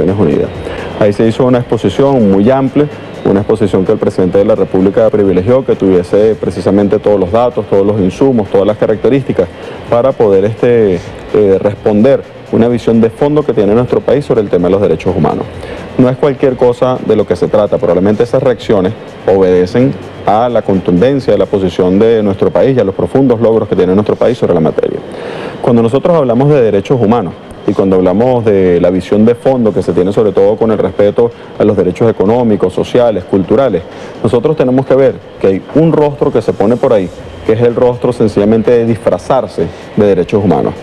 Naciones Unidas. Ahí se hizo una exposición muy amplia, una exposición que el presidente de la República privilegió, que tuviese precisamente todos los datos, todos los insumos, todas las características para poder responder una visión de fondo que tiene nuestro país sobre el tema de los derechos humanos. No es cualquier cosa de lo que se trata, probablemente esas reacciones obedecen a la contundencia de la posición de nuestro país y a los profundos logros que tiene nuestro país sobre la materia. Cuando nosotros hablamos de derechos humanos, y cuando hablamos de la visión de fondo que se tiene sobre todo con el respeto a los derechos económicos, sociales, culturales, nosotros tenemos que ver que hay un rostro que se pone por ahí, que es el rostro sencillamente de disfrazarse de derechos humanos.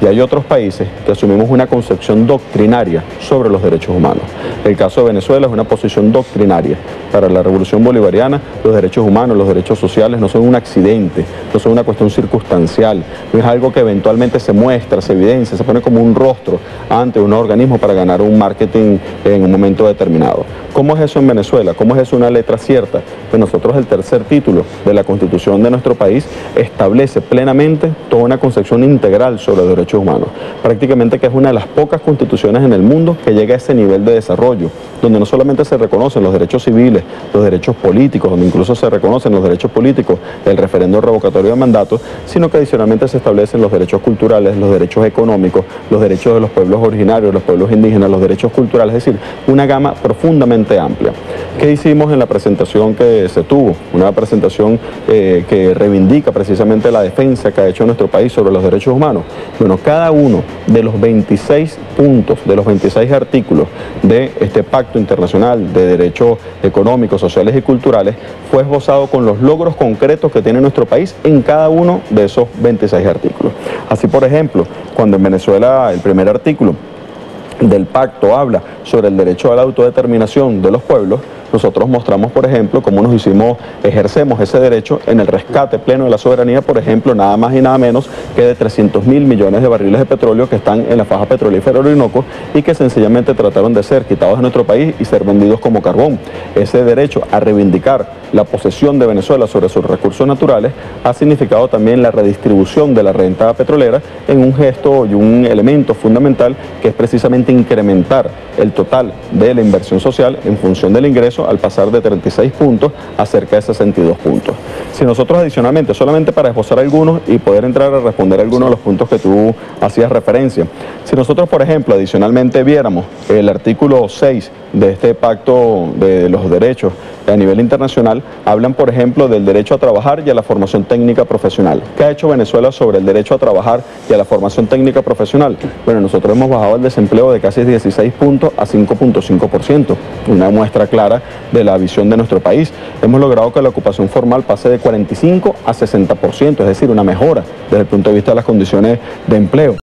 Y hay otros países que asumimos una concepción doctrinaria sobre los derechos humanos. El caso de Venezuela es una posición doctrinaria. Para la revolución bolivariana, los derechos humanos, los derechos sociales no son un accidente, no son una cuestión circunstancial, no es algo que eventualmente se muestra, se evidencia, se pone como un rostro ante un organismo para ganar un marketing en un momento determinado. ¿Cómo es eso en Venezuela? ¿Cómo es eso una letra cierta? Pues nosotros el tercer título de la Constitución de nuestro país establece plenamente toda una concepción integral sobre los derechos humanos. Prácticamente que es una de las pocas constituciones en el mundo que llega a ese nivel de desarrollo, donde no solamente se reconocen los derechos civiles, los derechos políticos, donde incluso se reconocen los derechos políticos del referendo revocatorio de mandato, sino que adicionalmente se establecen los derechos culturales, los derechos económicos, los derechos de los pueblos originarios, los pueblos indígenas, los derechos culturales, es decir, una gama profundamente amplia. ¿Qué hicimos en la presentación que se tuvo? Una presentación que reivindica precisamente la defensa que ha hecho nuestro país sobre los derechos humanos. Bueno, cada uno de los 26 puntos, de los 26 artículos de este pacto internacional de derechos económicos, sociales y culturales fue esbozado con los logros concretos que tiene nuestro país en cada uno de esos 26 artículos. Así, por ejemplo, cuando en Venezuela el primer artículo del pacto habla sobre el derecho a la autodeterminación de los pueblos, nosotros mostramos, por ejemplo, cómo ejercemos ese derecho en el rescate pleno de la soberanía, por ejemplo, nada más y nada menos que de 300.000 millones de barriles de petróleo que están en la faja petrolífera Orinoco y que sencillamente trataron de ser quitados de nuestro país y ser vendidos como carbón. Ese derecho a reivindicar la posesión de Venezuela sobre sus recursos naturales ha significado también la redistribución de la renta petrolera en un gesto y un elemento fundamental que es precisamente incrementar el total de la inversión social en función del ingreso al pasar de 36 puntos a cerca de 62 puntos. Si nosotros adicionalmente, solamente para esbozar algunos y poder entrar a responder algunos de los puntos que tú hacías referencia, si nosotros, por ejemplo, adicionalmente viéramos el artículo 6 de este pacto de los derechos a nivel internacional, hablan, por ejemplo, del derecho a trabajar y a la formación técnica profesional. ¿Qué ha hecho Venezuela sobre el derecho a trabajar y a la formación técnica profesional? Bueno, nosotros hemos bajado el desempleo de casi 16 puntos a 5.5%, una muestra clara de la visión de nuestro país. Hemos logrado que la ocupación formal pase de 45 a 60%, es decir, una mejora desde el punto de vista de las condiciones de empleo.